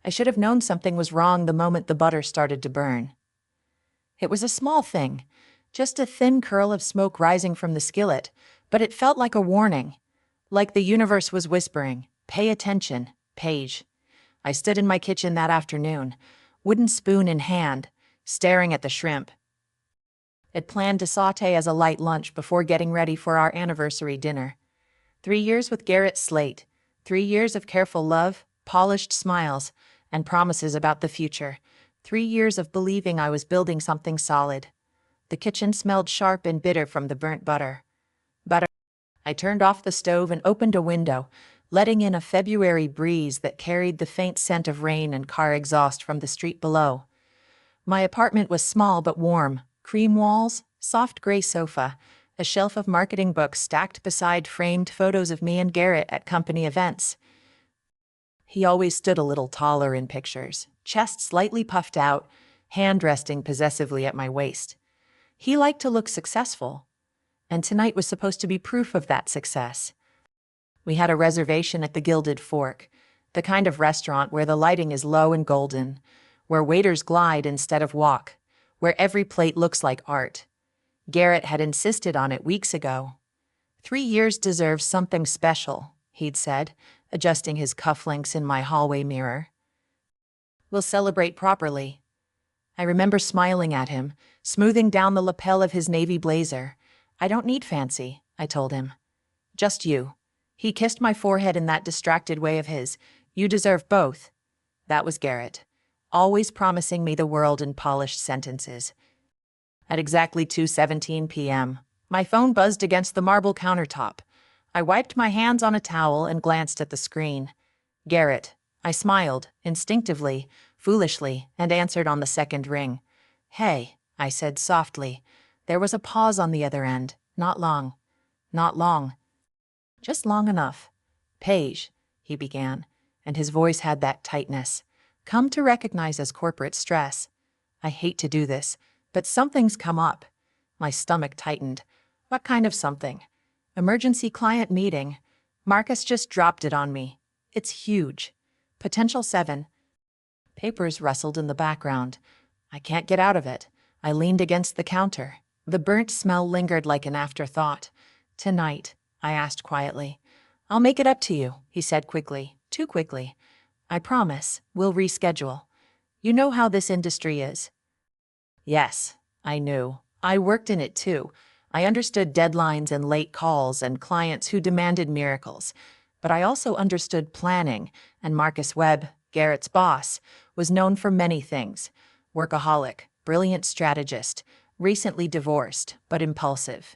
I should have known something was wrong the moment the butter started to burn. It was a small thing, just a thin curl of smoke rising from the skillet, but it felt like a warning, like the universe was whispering, "Pay attention, Paige." I stood in my kitchen that afternoon, wooden spoon in hand, staring at the shrimp. It planned to sauté as a light lunch before getting ready for our anniversary dinner. 3 years with Garrett Slate, 3 years of careful love, polished smiles, and promises about the future. 3 years of believing I was building something solid. The kitchen smelled sharp and bitter from the burnt butter. I turned off the stove and opened a window, letting in a February breeze that carried the faint scent of rain and car exhaust from the street below. My apartment was small but warm, cream walls, soft gray sofa, a shelf of marketing books stacked beside framed photos of me and Garrett at company events. He always stood a little taller in pictures, chest slightly puffed out, hand resting possessively at my waist. He liked to look successful, and tonight was supposed to be proof of that success. We had a reservation at the Gilded Fork, the kind of restaurant where the lighting is low and golden, where waiters glide instead of walk, where every plate looks like art. Garrett had insisted on it weeks ago. 3 years deserves something special, he'd said, adjusting his cufflinks in my hallway mirror. We'll celebrate properly. I remember smiling at him, smoothing down the lapel of his navy blazer. I don't need fancy, I told him. Just you. He kissed my forehead in that distracted way of his. You deserve both. That was Garrett, always promising me the world in polished sentences. At exactly 2:17 p.m., my phone buzzed against the marble countertop. I wiped my hands on a towel and glanced at the screen. Garrett. I smiled, instinctively, foolishly, and answered on the second ring. Hey, I said softly. There was a pause on the other end. Not long. Not long. Just long enough. Paige, he began, and his voice had that tightness. Come to recognize as corporate stress. I hate to do this, but something's come up. My stomach tightened. What kind of something? Emergency client meeting. Marcus just dropped it on me. It's huge. Potential 7. Papers rustled in the background. I can't get out of it. I leaned against the counter. The burnt smell lingered like an afterthought. Tonight, I asked quietly. I'll make it up to you, he said quickly. Too quickly. I promise, we'll reschedule. You know how this industry is. Yes, I knew. I worked in it too. I understood deadlines and late calls and clients who demanded miracles. But I also understood planning, and Marcus Webb, Garrett's boss, was known for many things. Workaholic, brilliant strategist, recently divorced, but impulsive.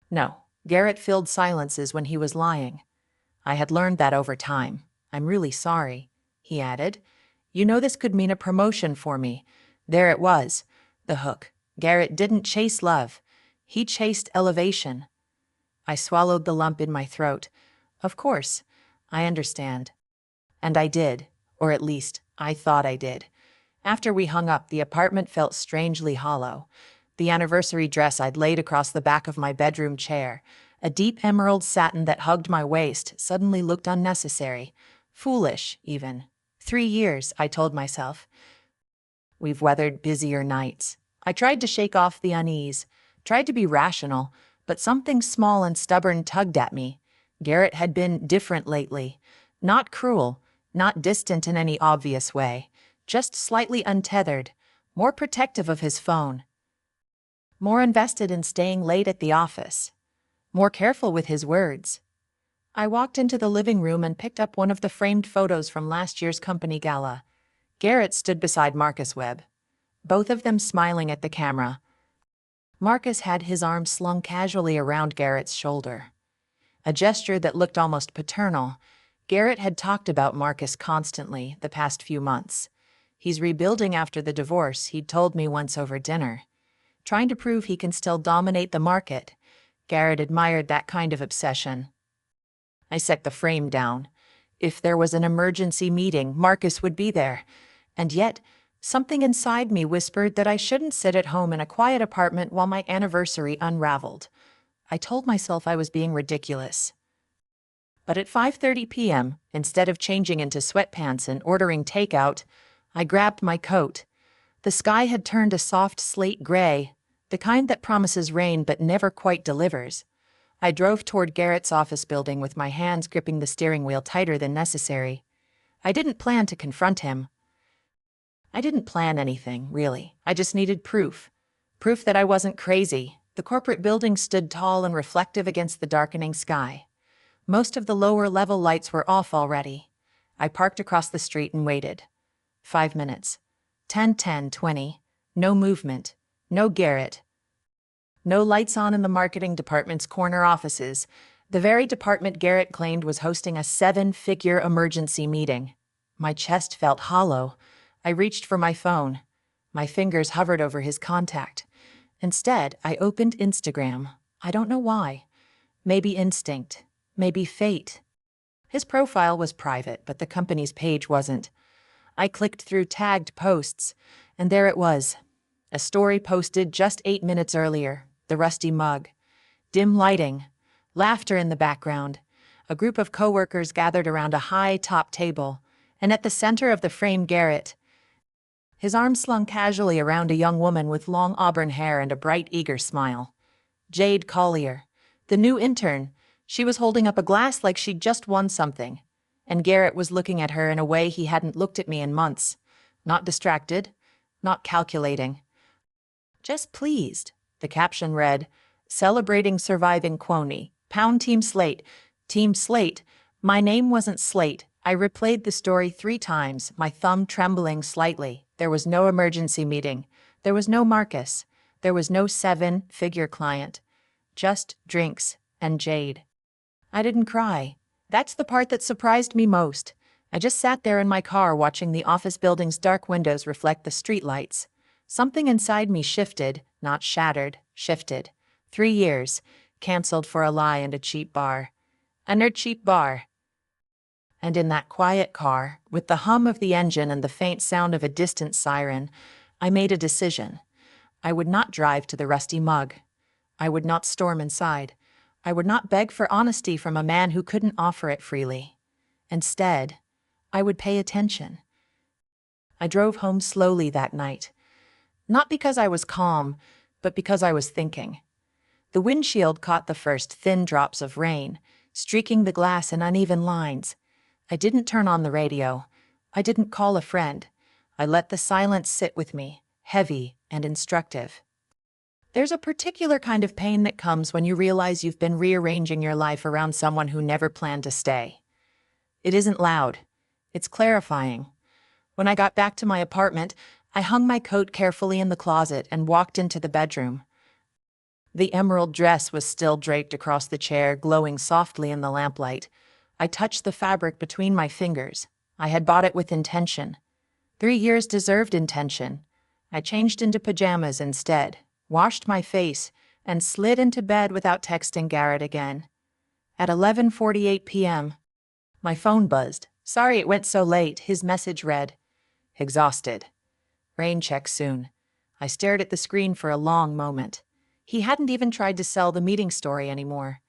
No, Garrett filled silences when he was lying. I had learned that over time. I'm really sorry, he added. You know this could mean a promotion for me. There it was, the hook. Garrett didn't chase love. He chased elevation. I swallowed the lump in my throat. Of course, I understand. And I did, or at least, I thought I did. After we hung up, the apartment felt strangely hollow. The anniversary dress I'd laid across the back of my bedroom chair, a deep emerald satin that hugged my waist, suddenly looked unnecessary. Foolish, even. 3 years, I told myself. We've weathered busier nights. I tried to shake off the unease, tried to be rational, but something small and stubborn tugged at me. Garrett had been different lately. Not cruel, not distant in any obvious way, just slightly untethered, more protective of his phone, more invested in staying late at the office, more careful with his words. I walked into the living room and picked up one of the framed photos from last year's company gala. Garrett stood beside Marcus Webb, both of them smiling at the camera. Marcus had his arm slung casually around Garrett's shoulder, a gesture that looked almost paternal. Garrett had talked about Marcus constantly the past few months. He's rebuilding after the divorce, he'd told me once over dinner. Trying to prove he can still dominate the market. Garrett admired that kind of obsession. I set the frame down. If there was an emergency meeting, Marcus would be there. And yet, something inside me whispered that I shouldn't sit at home in a quiet apartment while my anniversary unraveled. I told myself I was being ridiculous. But at 5:30 p.m., instead of changing into sweatpants and ordering takeout, I grabbed my coat. The sky had turned a soft slate gray, the kind that promises rain but never quite delivers. I drove toward Garrett's office building with my hands gripping the steering wheel tighter than necessary. I didn't plan to confront him. I didn't plan anything, really. I just needed proof. Proof that I wasn't crazy. The corporate building stood tall and reflective against the darkening sky. Most of the lower-level lights were off already. I parked across the street and waited. 5 minutes. 10, 10, 20. No movement. No Garrett. No lights on in the marketing department's corner offices, the very department Garrett claimed was hosting a 7-figure emergency meeting. My chest felt hollow. I reached for my phone. My fingers hovered over his contact. Instead, I opened Instagram. I don't know why. Maybe instinct. Maybe fate. His profile was private, but the company's page wasn't. I clicked through tagged posts, and there it was. A story posted just 8 minutes earlier. The rusty mug. Dim lighting. Laughter in the background. A group of coworkers gathered around a high-top table, and at the center of the frame Garrett. His arm slung casually around a young woman with long auburn hair and a bright, eager smile. Jade Collier, the new intern. She was holding up a glass like she'd just won something, and Garrett was looking at her in a way he hadn't looked at me in months. Not distracted, not calculating. Just pleased. The caption read, "Celebrating surviving Quoney. Pound Team Slate. Team Slate. My name wasn't Slate." I replayed the story 3 times, my thumb trembling slightly. There was no emergency meeting. There was no Marcus. There was no 7-figure client. Just drinks and Jade. I didn't cry. That's the part that surprised me most. I just sat there in my car watching the office building's dark windows reflect the streetlights. Something inside me shifted, not shattered, shifted. 3 years, canceled for a lie and a cheap bar. And a cheap bar. And in that quiet car, with the hum of the engine and the faint sound of a distant siren, I made a decision. I would not drive to the rusty mug. I would not storm inside. I would not beg for honesty from a man who couldn't offer it freely. Instead, I would pay attention. I drove home slowly that night. Not because I was calm, but because I was thinking. The windshield caught the first thin drops of rain, streaking the glass in uneven lines. I didn't turn on the radio. I didn't call a friend. I let the silence sit with me, heavy and instructive. There's a particular kind of pain that comes when you realize you've been rearranging your life around someone who never planned to stay. It isn't loud. It's clarifying. When I got back to my apartment, I hung my coat carefully in the closet and walked into the bedroom. The emerald dress was still draped across the chair, glowing softly in the lamplight. I touched the fabric between my fingers. I had bought it with intention. 3 years deserved intention. I changed into pajamas instead, washed my face, and slid into bed without texting Garrett again. At 11:48 p.m., my phone buzzed. "Sorry it went so late," his message read. Exhausted. Rain check soon. I stared at the screen for a long moment. He hadn't even tried to sell the meeting story anymore.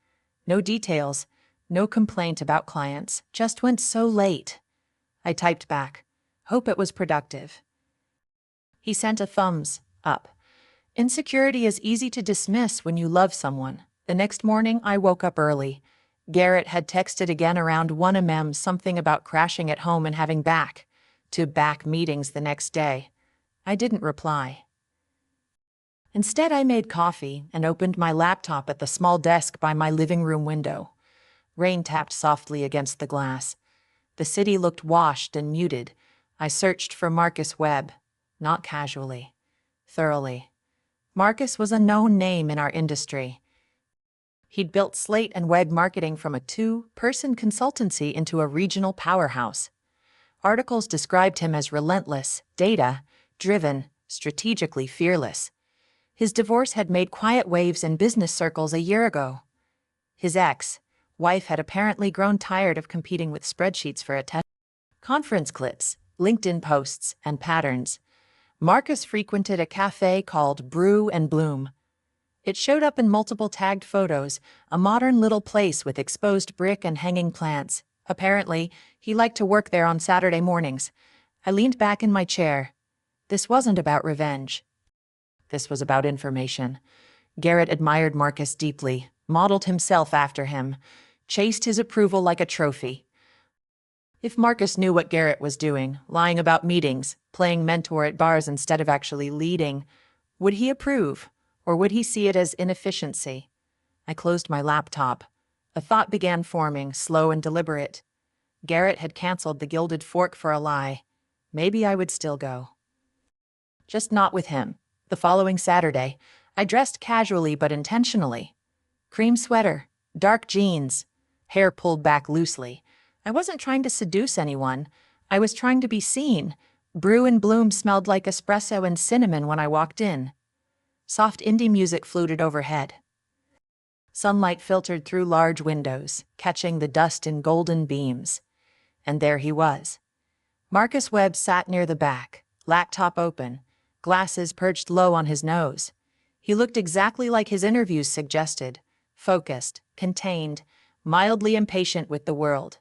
No details, no complaint about clients, just went so late. I typed back. Hope it was productive. He sent a thumbs up. Insecurity is easy to dismiss when you love someone. The next morning, I woke up early. Garrett had texted again around 1 a.m. something about crashing at home and having back-to-back meetings the next day. I didn't reply. Instead, I made coffee and opened my laptop at the small desk by my living room window. Rain tapped softly against the glass. The city looked washed and muted. I searched for Marcus Webb, not casually, thoroughly. Marcus was a known name in our industry. He'd built Slate and Webb marketing from a 2-person consultancy into a regional powerhouse. Articles described him as relentless, data-driven, strategically fearless. His divorce had made quiet waves in business circles a year ago. His ex-wife had apparently grown tired of competing with spreadsheets for attention. Conference clips, LinkedIn posts, and patterns. Marcus frequented a cafe called Brew and Bloom. It showed up in multiple tagged photos, a modern little place with exposed brick and hanging plants. Apparently, he liked to work there on Saturday mornings. I leaned back in my chair. This wasn't about revenge. This was about information. Garrett admired Marcus deeply, modeled himself after him, chased his approval like a trophy. If Marcus knew what Garrett was doing, lying about meetings, playing mentor at bars instead of actually leading, would he approve, or would he see it as inefficiency? I closed my laptop. A thought began forming, slow and deliberate. Garrett had canceled the Gilded Fork for a lie. Maybe I would still go. Just not with him. The following Saturday, I dressed casually but intentionally. Cream sweater, dark jeans, hair pulled back loosely. I wasn't trying to seduce anyone. I was trying to be seen. Brew and Bloom smelled like espresso and cinnamon when I walked in. Soft indie music fluted overhead. Sunlight filtered through large windows, catching the dust in golden beams. And there he was. Marcus Webb sat near the back, laptop open, glasses perched low on his nose. He looked exactly like his interviews suggested, focused, contained, mildly impatient with the world.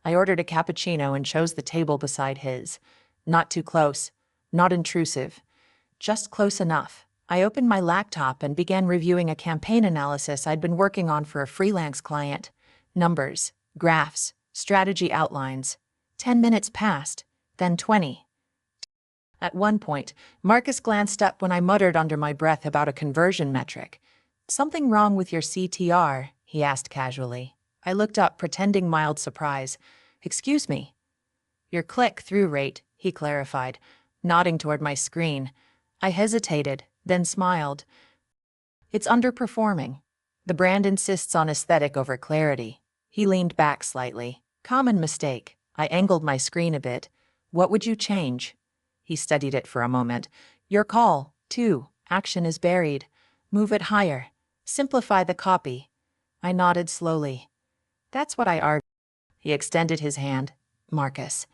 I ordered a cappuccino and chose the table beside his. Not too close, not intrusive, just close enough. I opened my laptop and began reviewing a campaign analysis I'd been working on for a freelance client. Numbers, graphs, strategy outlines. 10 minutes passed, then 20. At one point, Marcus glanced up when I muttered under my breath about a conversion metric. "Something wrong with your CTR?" he asked casually. I looked up, pretending mild surprise. "Excuse me." "Your click-through rate," he clarified, nodding toward my screen. I hesitated, then smiled. "It's underperforming. The brand insists on aesthetic over clarity." He leaned back slightly. "Common mistake." I angled my screen a bit. "What would you change?" He studied it for a moment. "Your call, too. Action is buried. Move it higher. Simplify the copy." I nodded slowly. "That's what I argued." He extended his hand. "Marcus."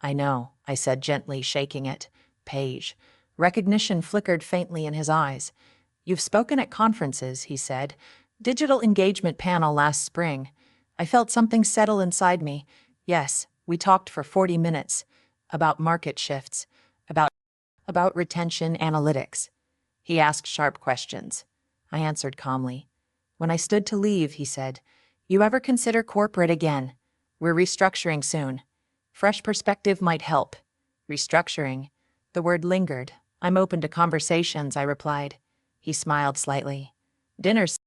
"I know," I said gently, shaking it. "Page." Recognition flickered faintly in his eyes. "You've spoken at conferences," he said. "Digital engagement panel last spring." I felt something settle inside me. "Yes, we talked for 40 minutes. About market shifts. About retention analytics." He asked sharp questions. I answered calmly. When I stood to leave, he said, "You ever consider corporate again? We're restructuring soon. Fresh perspective might help." Restructuring. The word lingered. "I'm open to conversations," I replied. He smiled slightly. "Dinner's..."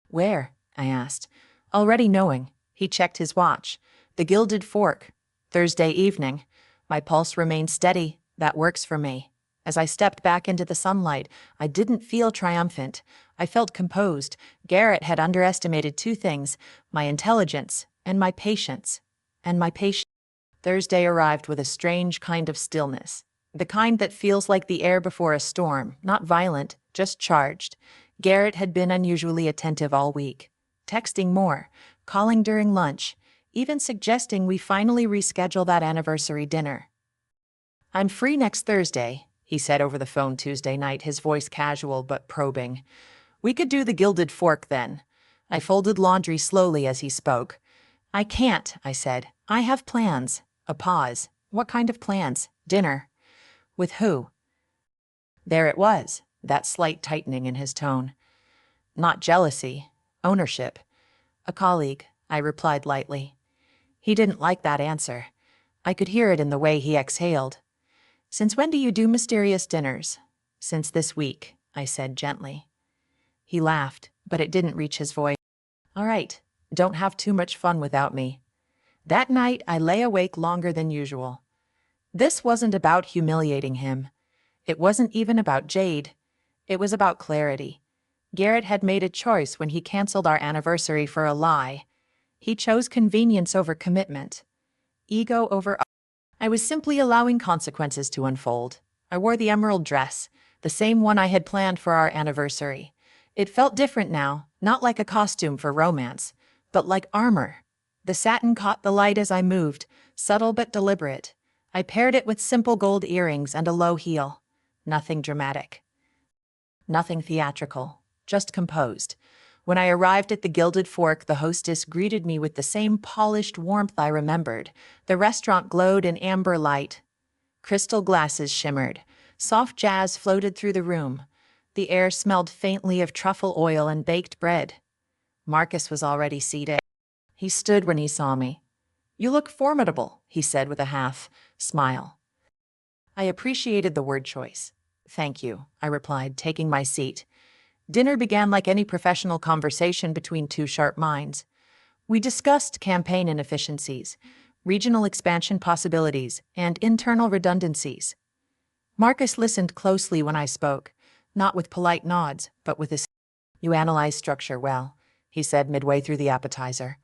"Where?" I asked. Already knowing, he checked his watch. "The Gilded Fork. Thursday evening." My pulse remained steady. That works for me. As I stepped back into the sunlight, I didn't feel triumphant. I felt composed. Garrett had underestimated two things: my intelligence and my patience. Thursday arrived with a strange kind of stillness. The kind that feels like the air before a storm, not violent, just charged. Garrett had been unusually attentive all week, texting more, calling during lunch, even suggesting we finally reschedule that anniversary dinner. "I'm free next Thursday," he said over the phone Tuesday night, his voice casual but probing. "We could do the Gilded Fork then." I folded laundry slowly as he spoke. "I can't," I said. "I have plans." A pause. "What kind of plans?" "Dinner." "With who?" There it was, that slight tightening in his tone. "Not jealousy. Ownership." "A colleague," I replied lightly. He didn't like that answer. I could hear it in the way he exhaled. "Since when do you do mysterious dinners?" "Since this week," I said gently. He laughed, but it didn't reach his voice. "All right, don't have too much fun without me." That night, I lay awake longer than usual. This wasn't about humiliating him. It wasn't even about Jade. It was about clarity. Garrett had made a choice when he canceled our anniversary for a lie. He chose convenience over commitment. Ego over... I was simply allowing consequences to unfold. I wore the emerald dress, the same one I had planned for our anniversary. It felt different now, not like a costume for romance, but like armor. The satin caught the light as I moved, subtle but deliberate. I paired it with simple gold earrings and a low heel. Nothing dramatic. Nothing theatrical. just composed. When I arrived at the Gilded Fork, the hostess greeted me with the same polished warmth I remembered. The restaurant glowed in amber light. Crystal glasses shimmered. Soft jazz floated through the room. The air smelled faintly of truffle oil and baked bread. Marcus was already seated. He stood when he saw me. "You look formidable," he said with a half-smile. I appreciated the word choice. "Thank you," I replied, taking my seat. Dinner began like any professional conversation between two sharp minds. We discussed campaign inefficiencies, regional expansion possibilities, and internal redundancies. Marcus listened closely when I spoke, not with polite nods, but with his. "You analyze structure well," he said midway through the appetizer.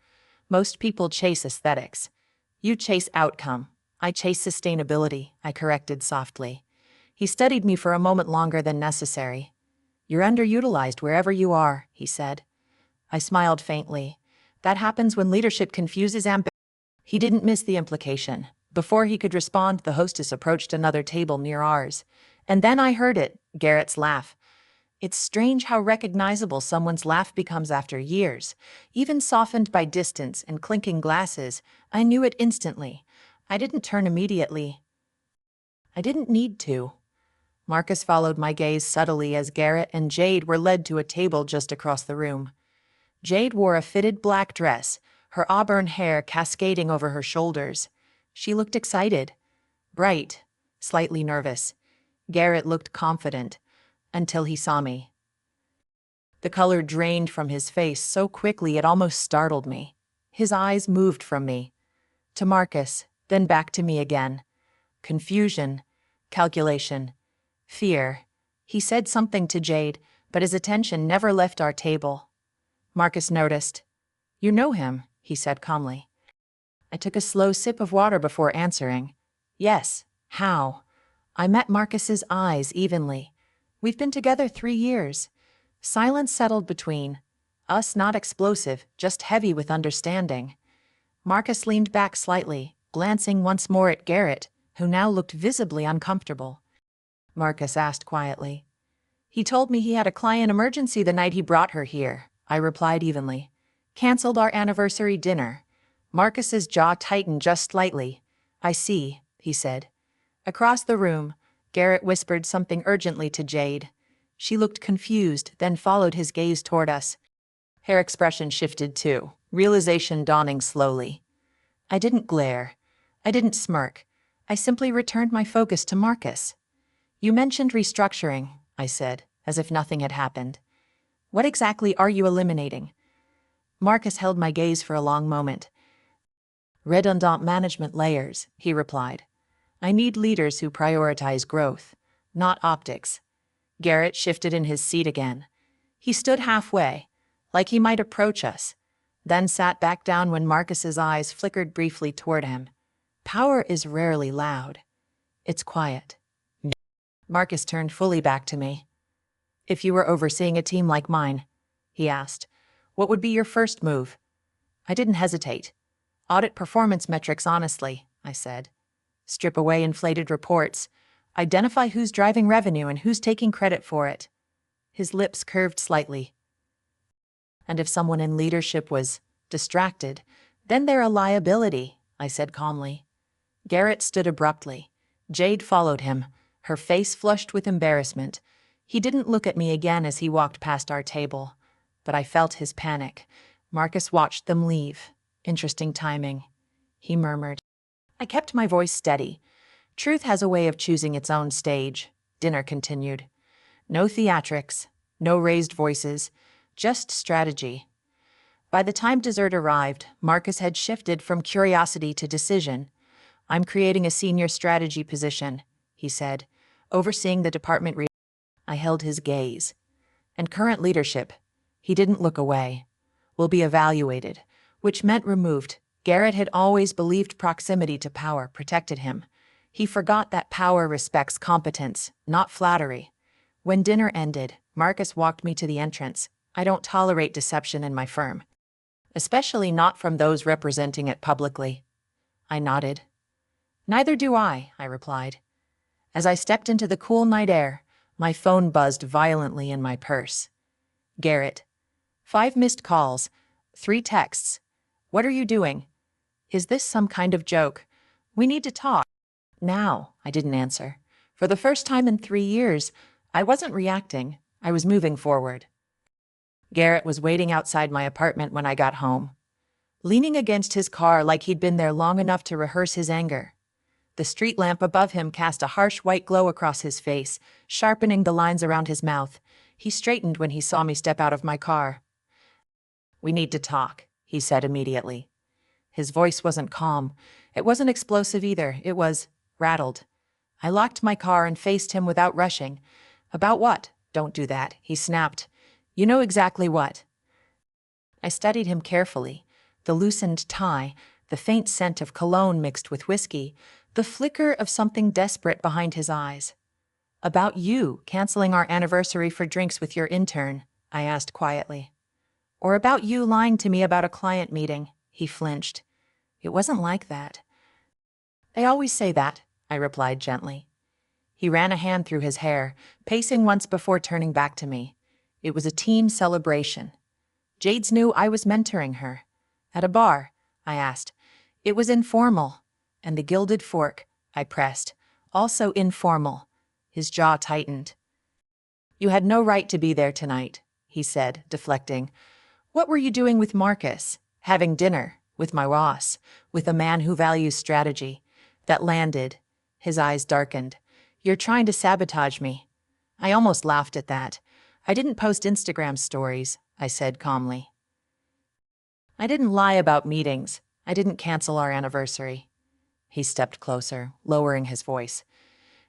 "Most people chase aesthetics. You chase outcome. I chase sustainability," I corrected softly. He studied me for a moment longer than necessary. "You're underutilized wherever you are," he said. I smiled faintly. That happens when leadership confuses ambition. He didn't miss the implication. Before he could respond, the hostess approached another table near ours. And then I heard it, Garrett's laugh. It's strange how recognizable someone's laugh becomes after years. Even softened by distance and clinking glasses, I knew it instantly. I didn't turn immediately. I didn't need to. Marcus followed my gaze subtly as Garrett and Jade were led to a table just across the room. Jade wore a fitted black dress, her auburn hair cascading over her shoulders. She looked excited, bright, slightly nervous. Garrett looked confident, until he saw me. The color drained from his face so quickly it almost startled me. His eyes moved from me to Marcus, then back to me again. Confusion, calculation, fear. He said something to Jade, but his attention never left our table. Marcus noticed. "You know him," he said calmly. I took a slow sip of water before answering. "Yes, how?" I met Marcus's eyes evenly. "We've been together 3 years. Silence settled between us, not explosive, just heavy with understanding. Marcus leaned back slightly, glancing once more at Garrett, who now looked visibly uncomfortable. Marcus asked quietly. "He told me he had a client emergency the night he brought her here," I replied evenly. "Canceled our anniversary dinner." Marcus's jaw tightened just slightly. "I see," he said. Across the room, Garrett whispered something urgently to Jade. She looked confused, then followed his gaze toward us. Her expression shifted too, realization dawning slowly. I didn't glare. I didn't smirk. I simply returned my focus to Marcus. "You mentioned restructuring," I said, as if nothing had happened. "What exactly are you eliminating?" Marcus held my gaze for a long moment. "Redundant management layers," he replied. "I need leaders who prioritize growth, not optics." Garrett shifted in his seat again. He stood halfway, like he might approach us, then sat back down when Marcus's eyes flickered briefly toward him. Power is rarely loud. It's quiet. Marcus turned fully back to me. "If you were overseeing a team like mine," he asked, "what would be your first move?" I didn't hesitate. "Audit performance metrics honestly," I said. "Strip away inflated reports. Identify who's driving revenue and who's taking credit for it." His lips curved slightly. "And if someone in leadership was distracted, then they're a liability," I said calmly. Garrett stood abruptly. Jade followed him, her face flushed with embarrassment. He didn't look at me again as he walked past our table, but I felt his panic. Marcus watched them leave. "Interesting timing," he murmured. I kept my voice steady. Truth has a way of choosing its own stage. Dinner continued. No theatrics, no raised voices, just strategy. By the time dessert arrived, Marcus had shifted from curiosity to decision. "I'm creating a senior strategy position," he said, "overseeing the department." I held his gaze. "And current leadership," he didn't look away, "will be evaluated," which meant removed. Garrett had always believed proximity to power protected him. He forgot that power respects competence, not flattery. When dinner ended, Marcus walked me to the entrance. "I don't tolerate deception in my firm, especially not from those representing it publicly." I nodded. "Neither do I," I replied. As I stepped into the cool night air, my phone buzzed violently in my purse. Garrett. 5 missed calls. 3 texts. What are you doing? Is this some kind of joke? We need to talk. Now, I didn't answer. For the first time in 3 years, I wasn't reacting. I was moving forward. Garrett was waiting outside my apartment when I got home, leaning against his car like he'd been there long enough to rehearse his anger. The street lamp above him cast a harsh white glow across his face, sharpening the lines around his mouth. He straightened when he saw me step out of my car. "We need to talk," he said immediately. His voice wasn't calm. It wasn't explosive either. It was rattled. I locked my car and faced him without rushing. "About what?" "Don't do that," he snapped. "You know exactly what." I studied him carefully. The loosened tie, the faint scent of cologne mixed with whiskey, the flicker of something desperate behind his eyes. "About you canceling our anniversary for drinks with your intern," I asked quietly. "Or about you lying to me about a client meeting," he flinched. "It wasn't like that." "They always say that," I replied gently. He ran a hand through his hair, pacing once before turning back to me. It was a team celebration. Jades knew I was mentoring her. "At a bar?" I asked. "It was informal." "And the Gilded Fork," I pressed. "Also informal." His jaw tightened. "You had no right to be there tonight," he said, deflecting. "What were you doing with Marcus?" "Having dinner. With my boss. With a man who values strategy." That landed. His eyes darkened. "You're trying to sabotage me." I almost laughed at that. "I didn't post Instagram stories," I said calmly. "I didn't lie about meetings. I didn't cancel our anniversary." He stepped closer, lowering his voice.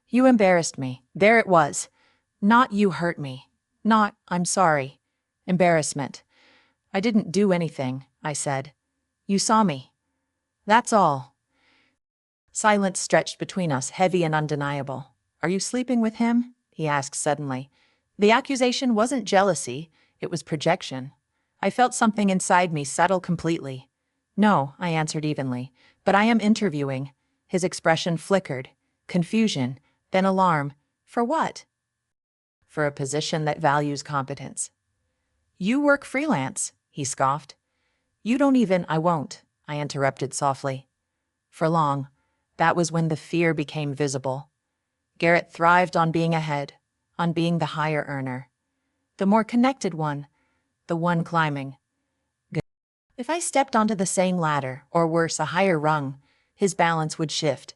"You embarrassed me. There it was. Not you hurt me. Not, I'm sorry. Embarrassment. I didn't do anything," I said. "You saw me. That's all." Silence stretched between us, heavy and undeniable. "Are you sleeping with him?" he asked suddenly. The accusation wasn't jealousy, it was projection. I felt something inside me settle completely. "No," I answered evenly, "but I am interviewing." His expression flickered. Confusion, then alarm. "For what?" "For a position that values competence." "You work freelance," he scoffed. "You don't even—" "I won't," I interrupted softly. For long, that was when the fear became visible. Garrett thrived on being ahead, on being the higher earner. The more connected one, the one climbing. If I stepped onto the same ladder, or worse, a higher rung, his balance would shift.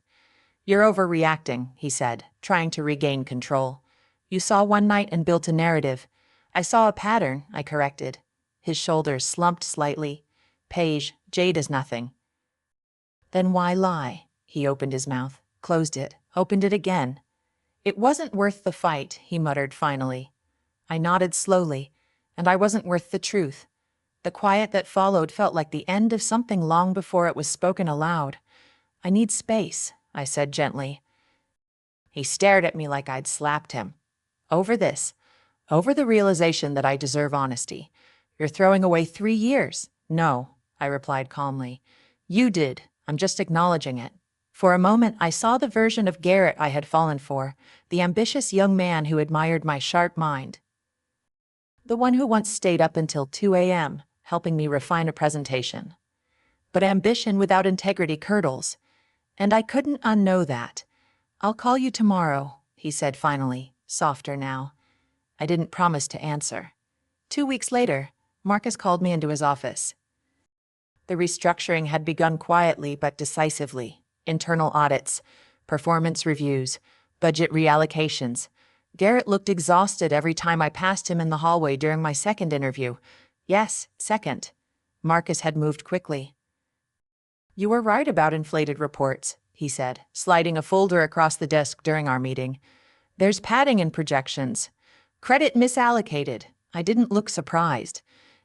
"You're overreacting," he said, trying to regain control. "You saw one night and built a narrative." "I saw a pattern," I corrected. His shoulders slumped slightly. "Paige, Jade is nothing." "Then why lie?" He opened his mouth, closed it, opened it again. "It wasn't worth the fight," he muttered finally. I nodded slowly, and I wasn't worth the truth. The quiet that followed felt like the end of something long before it was spoken aloud. "I need space," I said gently. He stared at me like I'd slapped him. "Over this. Over the realization that I deserve honesty. You're throwing away 3 years." "No," I replied calmly. "You did. I'm just acknowledging it." For a moment, I saw the version of Garrett I had fallen for, the ambitious young man who admired my sharp mind. The one who once stayed up until 2 a.m., helping me refine a presentation. But ambition without integrity curdles, and I couldn't unknow that. "I'll call you tomorrow," he said finally, softer now. I didn't promise to answer. 2 weeks later, Marcus called me into his office. The restructuring had begun quietly but decisively. Internal audits, performance reviews, budget reallocations. Garrett looked exhausted every time I passed him in the hallway during my second interview. Yes, second. Marcus had moved quickly. "You were right about inflated reports," he said, sliding a folder across the desk during our meeting. "There's padding in projections. Credit misallocated." I didn't look surprised.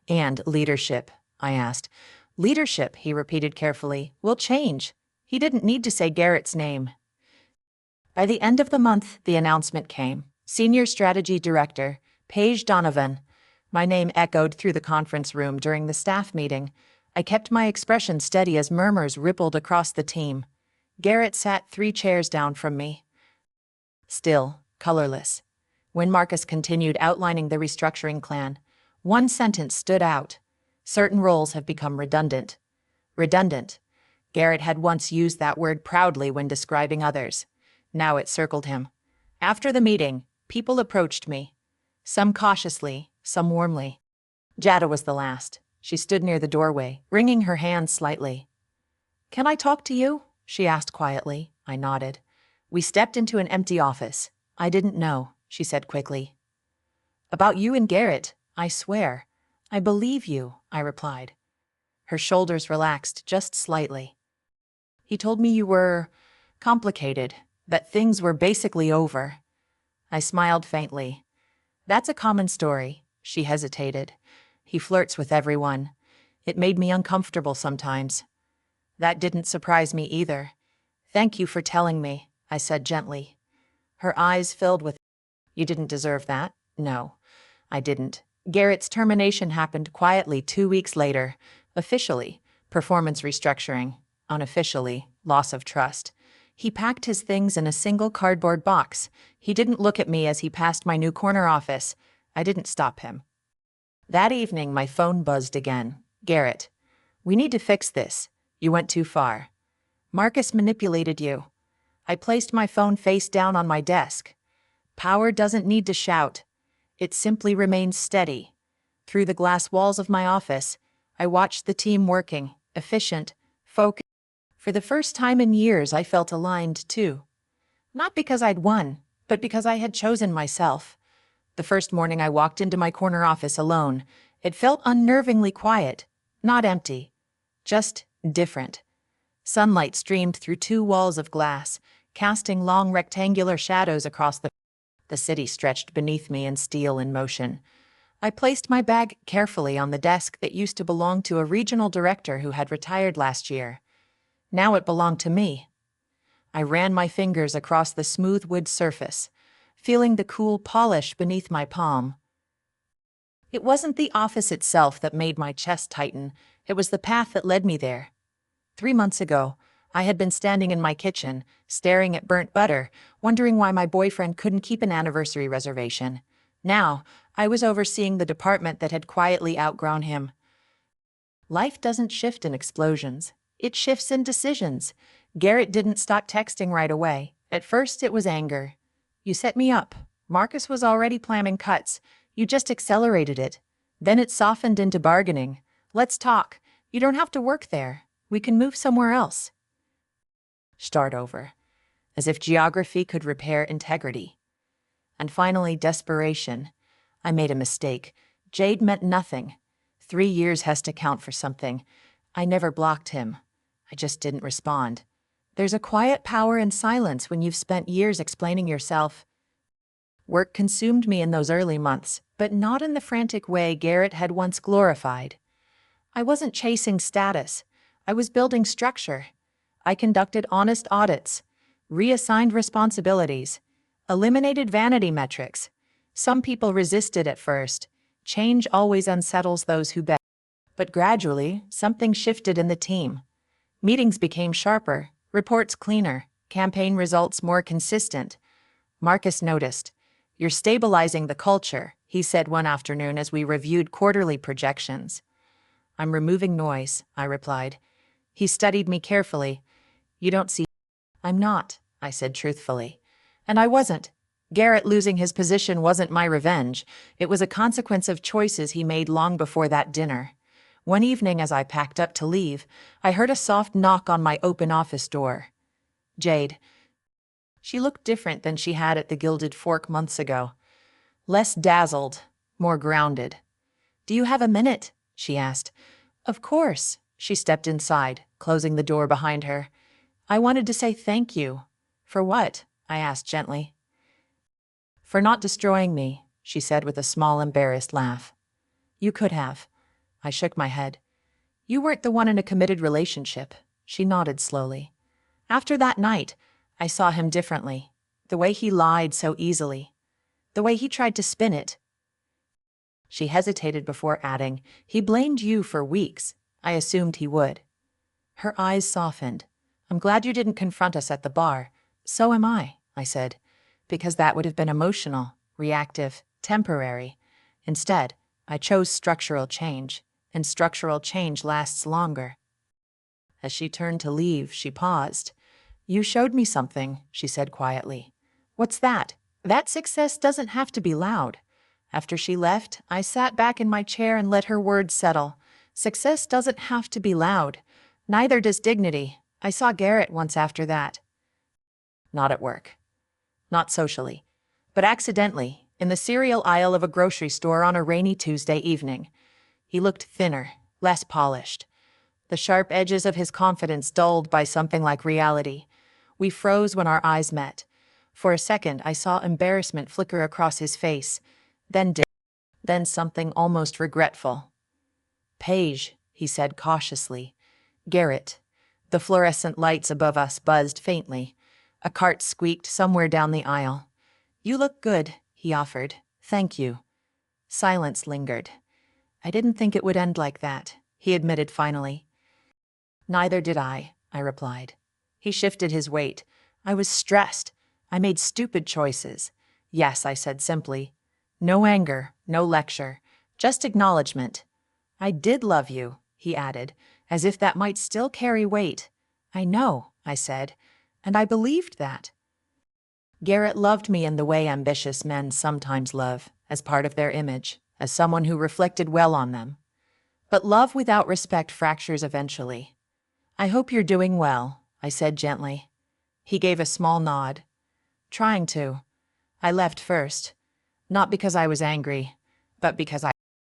"And leadership?" I asked. "Leadership," he repeated carefully, "will change." He didn't need to say Garrett's name. By the end of the month, the announcement came. Senior Strategy Director, Paige Donovan. My name echoed through the conference room during the staff meeting. I kept my expression steady as murmurs rippled across the team. Garrett sat 3 chairs down from me. Still, colorless. When Marcus continued outlining the restructuring plan, One sentence stood out. Certain roles have become redundant. Redundant. Garrett had once used that word proudly when describing others. Now it circled him. After the meeting, people approached me. Some cautiously, some warmly. Jada was the last. She stood near the doorway, wringing her hands slightly. "Can I talk to you?" she asked quietly. I nodded. We stepped into an empty office. "I didn't know," she said quickly. "About you and Garrett, I swear." "I believe you," I replied. Her shoulders relaxed just slightly. "He told me you were complicated, that things were basically over." I smiled faintly. "That's a common story." She hesitated. "He flirts with everyone." It made me uncomfortable sometimes. That didn't surprise me either. "Thank you for telling me," I said gently. Her eyes filled with, "You didn't deserve that." "No, I didn't." Garrett's termination happened quietly 2 weeks later. Officially, performance restructuring. Unofficially, loss of trust. He packed his things in a single cardboard box. He didn't look at me as he passed my new corner office. I didn't stop him. That evening, my phone buzzed again. "Garrett, we need to fix this. You went too far. Marcus manipulated you." I placed my phone face down on my desk. Power doesn't need to shout. It simply remains steady. Through the glass walls of my office, I watched the team working, efficient, focused. For the first time in years, I felt aligned, too. Not because I'd won, but because I had chosen myself. The first morning I walked into my corner office alone. It felt unnervingly quiet, not empty, just different. Sunlight streamed through 2 walls of glass, casting long rectangular shadows across the city stretched beneath me in steel in motion. I placed my bag carefully on the desk that used to belong to a regional director who had retired last year. Now it belonged to me. I ran my fingers across the smooth wood surface, feeling the cool polish beneath my palm. It wasn't the office itself that made my chest tighten. It was the path that led me there. 3 months ago, I had been standing in my kitchen, staring at burnt butter, wondering why my boyfriend couldn't keep an anniversary reservation. Now, I was overseeing the department that had quietly outgrown him. Life doesn't shift in explosions. It shifts in decisions. Garrett didn't stop texting right away. At first, it was anger. "You set me up. Marcus was already planning cuts. You just accelerated it." Then it softened into bargaining. "Let's talk. You don't have to work there. We can move somewhere else." Start over. As if geography could repair integrity. And finally, desperation. I made a mistake. Jade meant nothing. 3 years has to count for something. I never blocked him. I just didn't respond. There's a quiet power in silence when you've spent years explaining yourself. Work consumed me in those early months, but not in the frantic way Garrett had once glorified. I wasn't chasing status. I was building structure. I conducted honest audits, reassigned responsibilities, eliminated vanity metrics. Some people resisted at first. Change always unsettles those who beg. But gradually, something shifted in the team. Meetings became sharper, reports cleaner, campaign results more consistent. Marcus noticed. "You're stabilizing the culture," he said one afternoon as we reviewed quarterly projections. "I'm removing noise," I replied. He studied me carefully. "You don't see." "I'm not," I said truthfully. And I wasn't. Garrett losing his position wasn't my revenge. It was a consequence of choices he made long before that dinner. One evening as I packed up to leave, I heard a soft knock on my open office door. Jade. She looked different than she had at the Gilded Fork months ago. Less dazzled, more grounded. "Do you have a minute?" she asked. "Of course." She stepped inside, closing the door behind her. "I wanted to say thank you." "For what?" I asked gently. "For not destroying me," she said with a small embarrassed laugh. "You could have." I shook my head. "You weren't the one in a committed relationship." She nodded slowly. After that night, I saw him differently. The way he lied so easily. The way he tried to spin it. She hesitated before adding, "He blamed you for weeks. I assumed he would." Her eyes softened. "I'm glad you didn't confront us at the bar." "So am I said, because that would have been emotional, reactive, temporary. Instead, I chose structural change, and structural change lasts longer. As she turned to leave, she paused. You showed me something, she said quietly. What's that? That success doesn't have to be loud. After she left, I sat back in my chair and let her words settle. Success doesn't have to be loud. Neither does dignity. I saw Garrett once after that. Not at work. Not socially. But accidentally, in the cereal aisle of a grocery store on a rainy Tuesday evening. He looked thinner, less polished. The sharp edges of his confidence dulled by something like reality. We froze when our eyes met. For a second, I saw embarrassment flicker across his face. Then something almost regretful. Paige, he said cautiously. Garrett. The fluorescent lights above us buzzed faintly. A cart squeaked somewhere down the aisle. You look good, he offered. Thank you. Silence lingered. I didn't think it would end like that, he admitted finally. Neither did I replied. He shifted his weight. I was stressed. I made stupid choices. Yes, I said simply. No anger, no lecture, just acknowledgement. I did love you, he added, as if that might still carry weight. I know, I said, and I believed that. Garrett loved me in the way ambitious men sometimes love, as part of their image, as someone who reflected well on them. But love without respect fractures eventually. I hope you're doing well, I said gently. He gave a small nod. Trying to. I left first. Not because I was angry, but because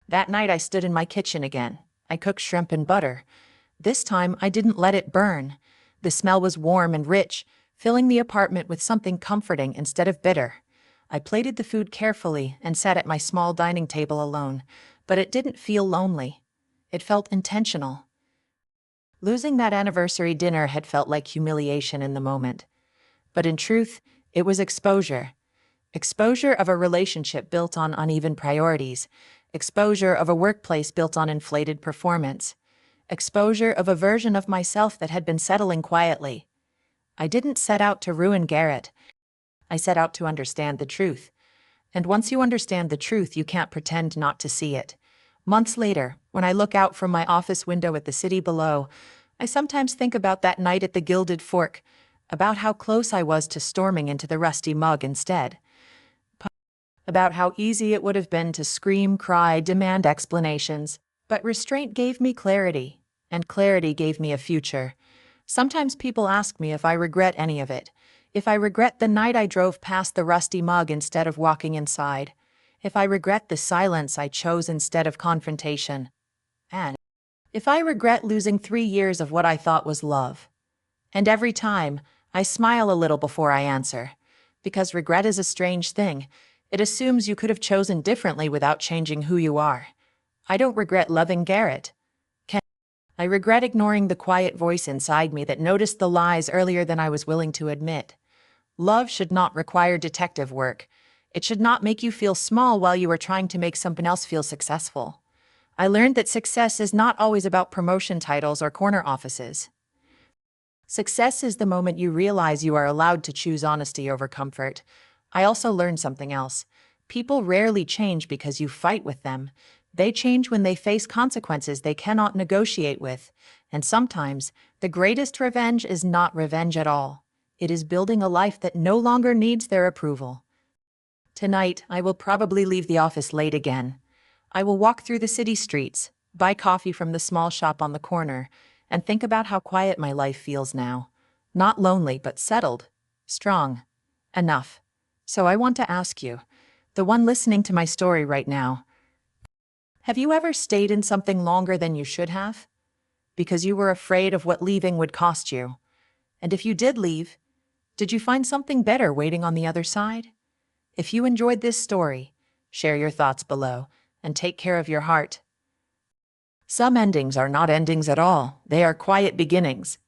That night I stood in my kitchen again. I cooked shrimp and butter. This time I didn't let it burn. The smell was warm and rich, filling the apartment with something comforting instead of bitter. I plated the food carefully and sat at my small dining table alone, but it didn't feel lonely. It felt intentional. Losing that anniversary dinner had felt like humiliation in the moment. But in truth, it was exposure. Exposure of a relationship built on uneven priorities. Exposure of a workplace built on inflated performance. Exposure of a version of myself that had been settling quietly. I didn't set out to ruin Garrett. I set out to understand the truth. And once you understand the truth, you can't pretend not to see it. Months later, when I look out from my office window at the city below, I sometimes think about that night at the Gilded Fork, about how close I was to storming into the rusty mug instead. About how easy it would have been to scream, cry, demand explanations. But restraint gave me clarity, and clarity gave me a future. Sometimes people ask me if I regret any of it. If I regret the night I drove past the rusty mug instead of walking inside. If I regret the silence I chose instead of confrontation. And if I regret losing 3 years of what I thought was love. And every time, I smile a little before I answer. Because regret is a strange thing. It assumes you could have chosen differently without changing who you are. I don't regret loving Garrett. I regret ignoring the quiet voice inside me that noticed the lies earlier than I was willing to admit. Love should not require detective work. It should not make you feel small while you are trying to make someone else feel successful. I learned that success is not always about promotion titles or corner offices. Success is the moment you realize you are allowed to choose honesty over comfort. I also learned something else. People rarely change because you fight with them. They change when they face consequences they cannot negotiate with. And sometimes, the greatest revenge is not revenge at all. It is building a life that no longer needs their approval. Tonight, I will probably leave the office late again. I will walk through the city streets, buy coffee from the small shop on the corner, and think about how quiet my life feels now. Not lonely, but settled. Strong. Enough. So I want to ask you, the one listening to my story right now, have you ever stayed in something longer than you should have? Because you were afraid of what leaving would cost you. And if you did leave, did you find something better waiting on the other side? If you enjoyed this story, share your thoughts below and take care of your heart. Some endings are not endings at all. They are quiet beginnings.